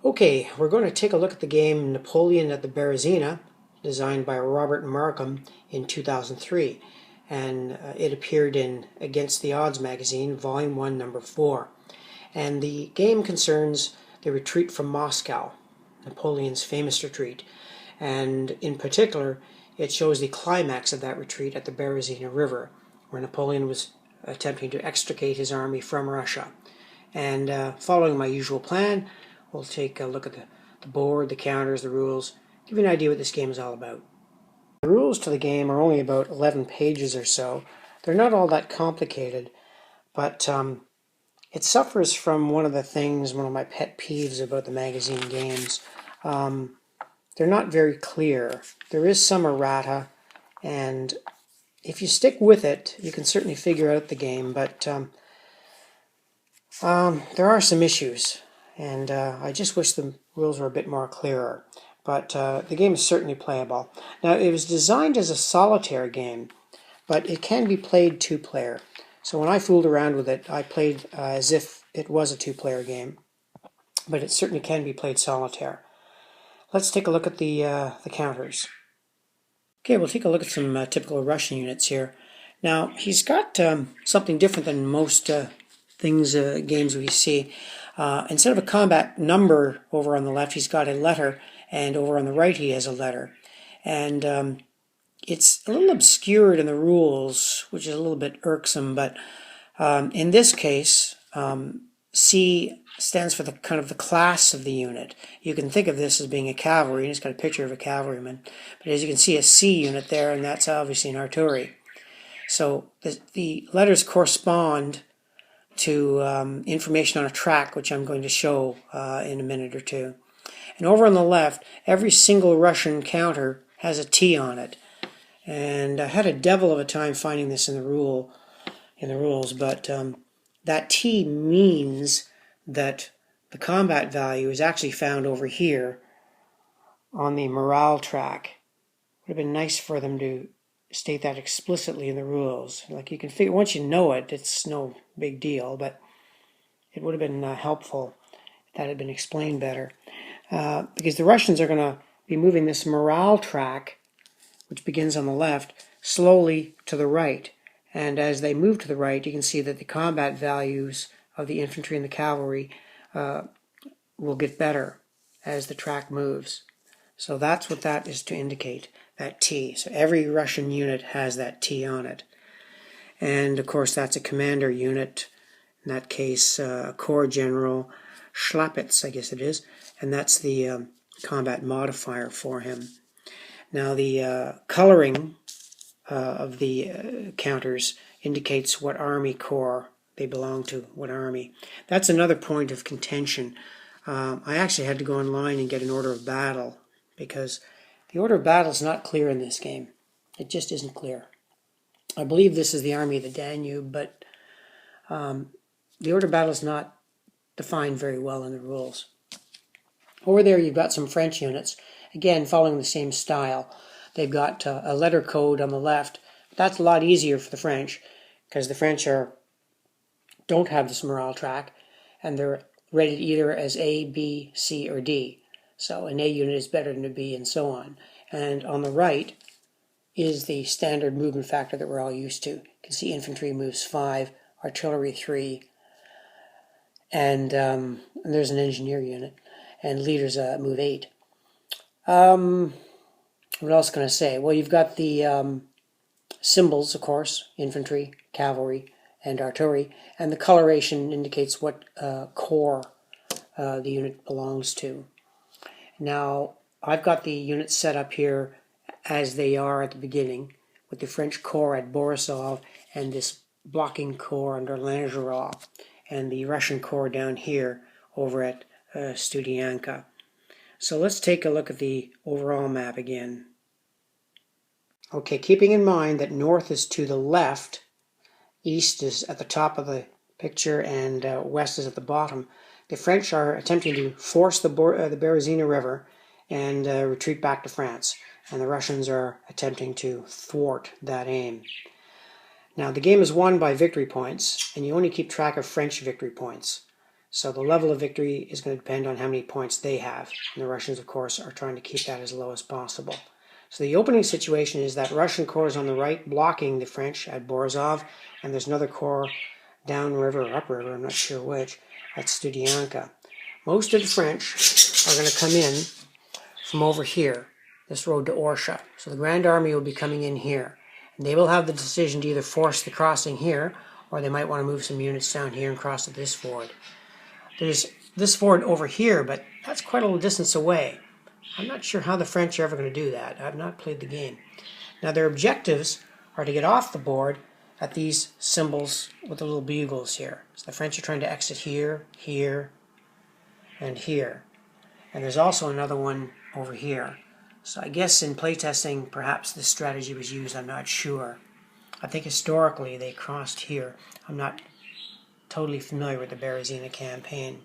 Okay, we're going to take a look at the game Napoleon at the Berezina, designed by Robert Markham in 2003, and it appeared in Against the Odds magazine, Volume 1, Number 4. And the game concerns the retreat from Moscow, Napoleon's famous retreat, and in particular, it shows the climax of that retreat at the Berezina River, where Napoleon was attempting to extricate his army from Russia. And following my usual plan, we'll take a look at the board, the counters, the rules, give you an idea what this game is all about. The rules to the game are only about 11 pages or so. They're not all that complicated, but it suffers from one of my pet peeves about the magazine games. They're not very clear. There is some errata, and if you stick with it, you can certainly figure out the game, but there are some issues, and I just wish the rules were a bit more clearer. But the game is certainly playable. Now, it was designed as a solitaire game, but it can be played two-player. So when I fooled around with it, I played as if it was a two-player game, but it certainly can be played solitaire. Let's take a look at the counters. Okay, we'll take a look at some typical Russian units here. Now, he's got something different than most games we see. Instead of a combat number over on the left, he's got a letter, and over on the right he has a letter. And it's a little obscured in the rules, which is a little bit irksome, but in this case, C stands for the class of the unit. You can think of this as being a cavalry, and it's got a picture of a cavalryman. But as you can see, a C unit there, and that's obviously an artillery. So the letters correspond to information on a track, which I'm going to show in a minute or two. And over on the left, every single Russian counter has a T on it. And I had a devil of a time finding this in the rules, but that T means that the combat value is actually found over here on the morale track. It would have been nice for them to state that explicitly in the rules. Like, you can figure, once you know it, it's no big deal, but it would have been helpful if that had been explained better. Because the Russians are going to be moving this morale track, which begins on the left, slowly to the right. And as they move to the right, you can see that the combat values of the infantry and the cavalry will get better as the track moves. So that's what that is to indicate, that T. So every Russian unit has that T on it. And of course that's a commander unit, in that case a corps general, Schlapitz I guess it is, and that's the combat modifier for him. Now the coloring of the counters indicates what army corps they belong to, what army. That's another point of contention. I actually had to go online and get an order of battle, because the order of battle is not clear in this game. It just isn't clear. I believe this is the Army of the Danube, but the order of battle is not defined very well in the rules. Over there you've got some French units, again following the same style. They've got a letter code on the left. That's a lot easier for the French, because the French don't have this morale track, and they're rated either as A, B, C, or D. So an A unit is better than a B, and so on. And on the right is the standard movement factor that we're all used to. You can see infantry moves 5, artillery 3, and there's an engineer unit, and leaders move 8. What else can I say? Well, you've got the symbols, of course, infantry, cavalry, and artillery, and the coloration indicates what corps the unit belongs to. Now, I've got the units set up here as they are at the beginning, with the French corps at Borisov and this blocking corps under Langeron, and the Russian corps down here over at Studianka. So let's take a look at the overall map again. Okay, keeping in mind that north is to the left, east is at the top of the picture, and west is at the bottom, the French are attempting to force the Berezina River and retreat back to France, and the Russians are attempting to thwart that aim. Now, the game is won by victory points, and you only keep track of French victory points. So the level of victory is going to depend on how many points they have. And the Russians, of course, are trying to keep that as low as possible. So the opening situation is that Russian corps is on the right blocking the French at Borisov, and there's another corps downriver or upriver, I'm not sure which, at Studianka. Most of the French are going to come in from over here, this road to Orsha. So the Grand Army will be coming in here. And they will have the decision to either force the crossing here, or they might want to move some units down here and cross at this ford. There's this ford over here, but that's quite a little distance away. I'm not sure how the French are ever going to do that. I've not played the game. Now their objectives are to get off the board at these symbols with the little bugles here. So the French are trying to exit here, here, and here. And there's also another one over here. So I guess in playtesting, perhaps this strategy was used, I'm not sure. I think historically they crossed here. I'm not totally familiar with the Berezina campaign.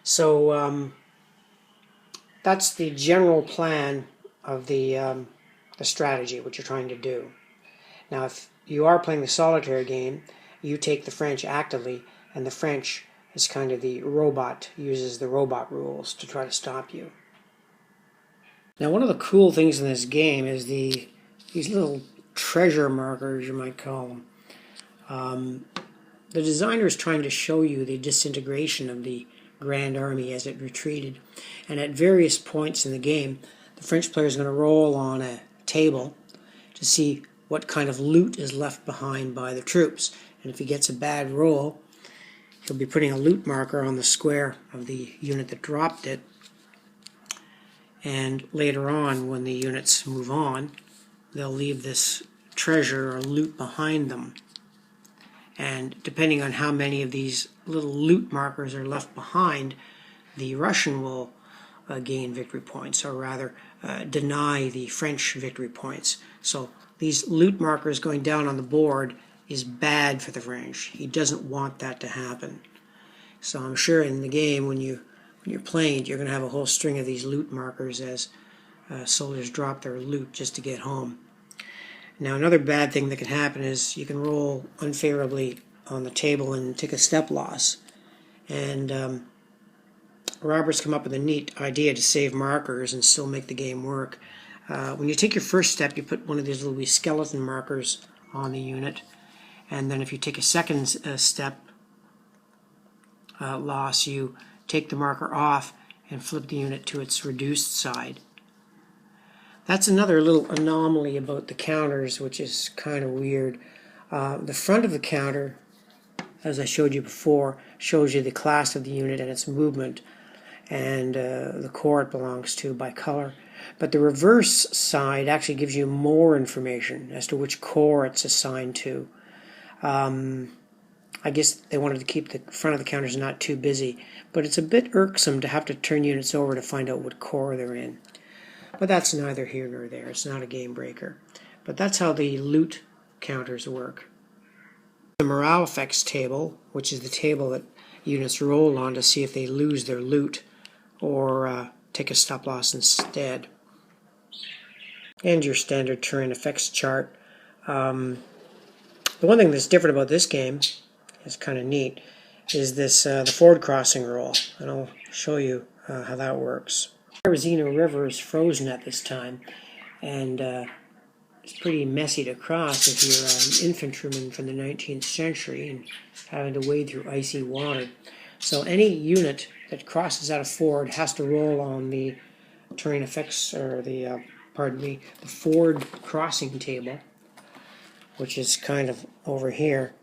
So that's the general plan of the strategy, what you're trying to do. Now, if you are playing the solitaire game, you take the French actively, and the French is kind of the robot, uses the robot rules to try to stop you. Now, one of the cool things in this game is these little treasure markers, you might call them. The designer is trying to show you the disintegration of the Grand Army as it retreated. And at various points in the game, the French player is going to roll on a table to see what kind of loot is left behind by the troops. And if he gets a bad roll, he'll be putting a loot marker on the square of the unit that dropped it. And later on, when the units move on, they'll leave this treasure or loot behind them. And depending on how many of these little loot markers are left behind, the Russian will gain victory points, or rather deny the French victory points. So these loot markers going down on the board is bad for the French. He doesn't want that to happen. So I'm sure in the game, when you're playing it, you're going to have a whole string of these loot markers as soldiers drop their loot just to get home. Now, another bad thing that can happen is you can roll unfavorably on the table and take a step loss. And Robert's come up with a neat idea to save markers and still make the game work. When you take your first step, you put one of these little wee skeleton markers on the unit. And then if you take a second step loss, you take the marker off and flip the unit to its reduced side. That's another little anomaly about the counters, which is kind of weird. The front of the counter, as I showed you before, shows you the class of the unit and its movement and the corps it belongs to by color. But the reverse side actually gives you more information as to which corps it's assigned to. I guess they wanted to keep the front of the counters not too busy, but it's a bit irksome to have to turn units over to find out what corps they're in. But that's neither here nor there. It's not a game breaker. But that's how the loot counters work. The morale effects table, which is the table that units roll on to see if they lose their loot or take a stop loss instead. And your standard terrain effects chart. The one thing that's different about this game, is kind of neat, is this the ford crossing rule. And I'll show you how that works. The Berezina River is frozen at this time, and it's pretty messy to cross if you're an infantryman from the 19th century and having to wade through icy water. So any unit that crosses at a ford has to roll on the terrain effects, or the ford crossing table, which is kind of over here.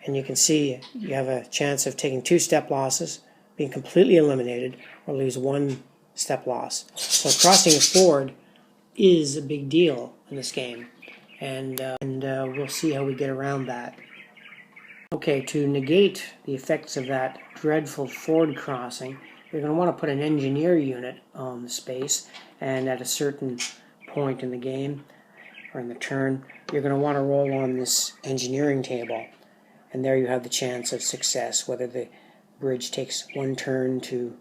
And you can see you have a chance of taking 2 step losses, being completely eliminated, or lose 1 step loss. So crossing a ford is a big deal in this game, and we'll see how we get around that. Okay, to negate the effects of that dreadful ford crossing, you're going to want to put an engineer unit on the space, and at a certain point in the game, or in the turn, you're going to want to roll on this engineering table, and there you have the chance of success, whether the bridge takes 1 turn to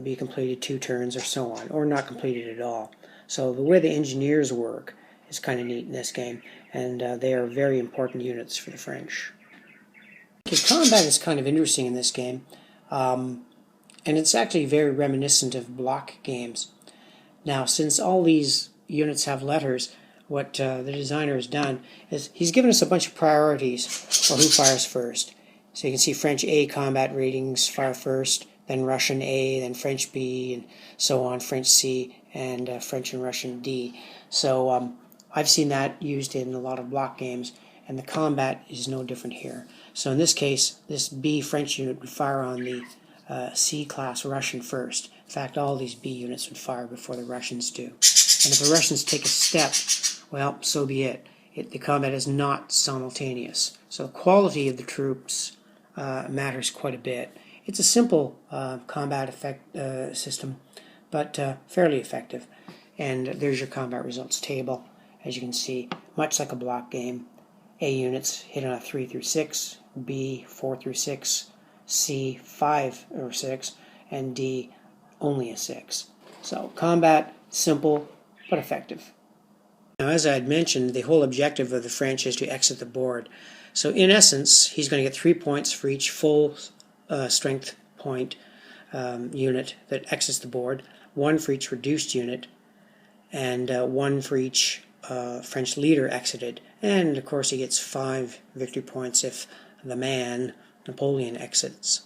be completed, 2 turns, or so on, or not completed at all. So the way the engineers work is kind of neat in this game, and they are very important units for the French. Okay, combat is kind of interesting in this game, and it's actually very reminiscent of block games. Now, since all these units have letters, what the designer has done is he's given us a bunch of priorities for who fires first. So you can see French A combat ratings fire first, then Russian A, then French B, and so on, French C, and French and Russian D. So I've seen that used in a lot of block games, and the combat is no different here. So in this case, this B French unit would fire on the C-class Russian first. In fact, all these B units would fire before the Russians do. And if the Russians take a step, well, so be it. The combat is not simultaneous. So the quality of the troops matters quite a bit. It's a simple combat effect system, but fairly effective. And there's your combat results table. As you can see, much like a block game, A units hit on a 3 through 6, B 4 through 6, C 5 or 6, and D only a 6. So combat, simple but effective. Now, as I had mentioned, the whole objective of the French is to exit the board. So in essence, he's going to get 3 points for each full strength point unit that exits the board, 1 for each reduced unit, and 1 for each French leader exited. And of course he gets 5 victory points if the man, Napoleon, exits.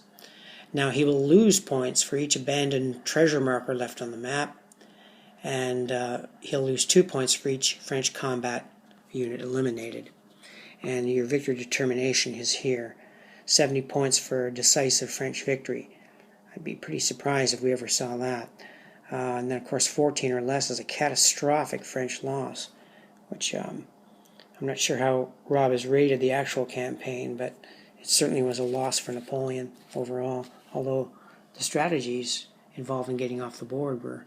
Now he will lose points for each abandoned treasure marker left on the map, and he'll lose 2 points for each French combat unit eliminated. And your victory determination is here. 70 points for decisive French victory. I'd be pretty surprised if we ever saw that. And then of course 14 or less is a catastrophic French loss, which I'm not sure how Rob has rated the actual campaign, but it certainly was a loss for Napoleon overall, although the strategies involved in getting off the board were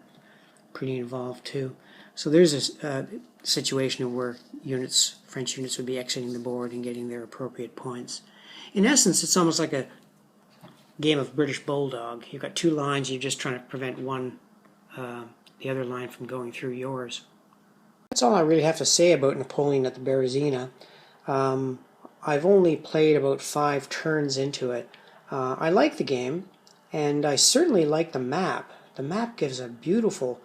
pretty involved too. So there's a situation where French units would be exiting the board and getting their appropriate points. In essence, it's almost like a game of British Bulldog. You've got 2 lines, you're just trying to prevent the other line from going through yours. That's all I really have to say about Napoleon at the Berezina. I've only played about 5 turns into it. I like the game, and I certainly like the map. The map gives a beautiful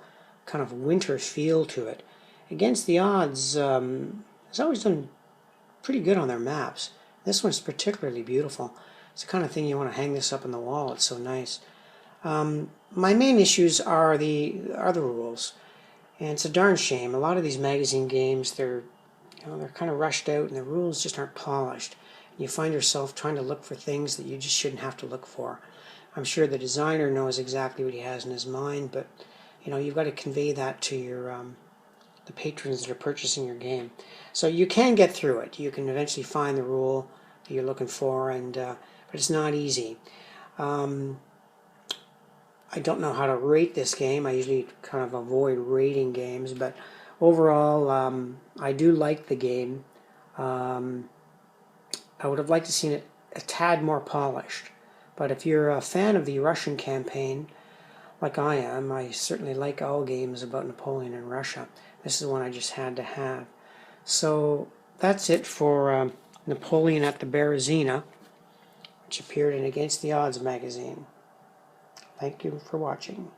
kind of winter feel to it. Against the odds, it's always done pretty good on their maps. This one's particularly beautiful. It's the kind of thing you want to hang this up on the wall. It's so nice. My main issues are the rules, and it's a darn shame. A lot of these magazine games, they're kind of rushed out, and the rules just aren't polished. You find yourself trying to look for things that you just shouldn't have to look for. I'm sure the designer knows exactly what he has in his mind, but you've got to convey that to your the patrons that are purchasing your game. So you can get through it. You can eventually find the rule that you're looking for, but it's not easy. I don't know how to rate this game. I usually kind of avoid rating games, but overall, I do like the game. I would have liked to seen it a tad more polished. But if you're a fan of the Russian campaign, like I am, I certainly like all games about Napoleon and Russia. This is one I just had to have. So that's it for Napoleon at the Berezina, which appeared in Against the Odds magazine. Thank you for watching.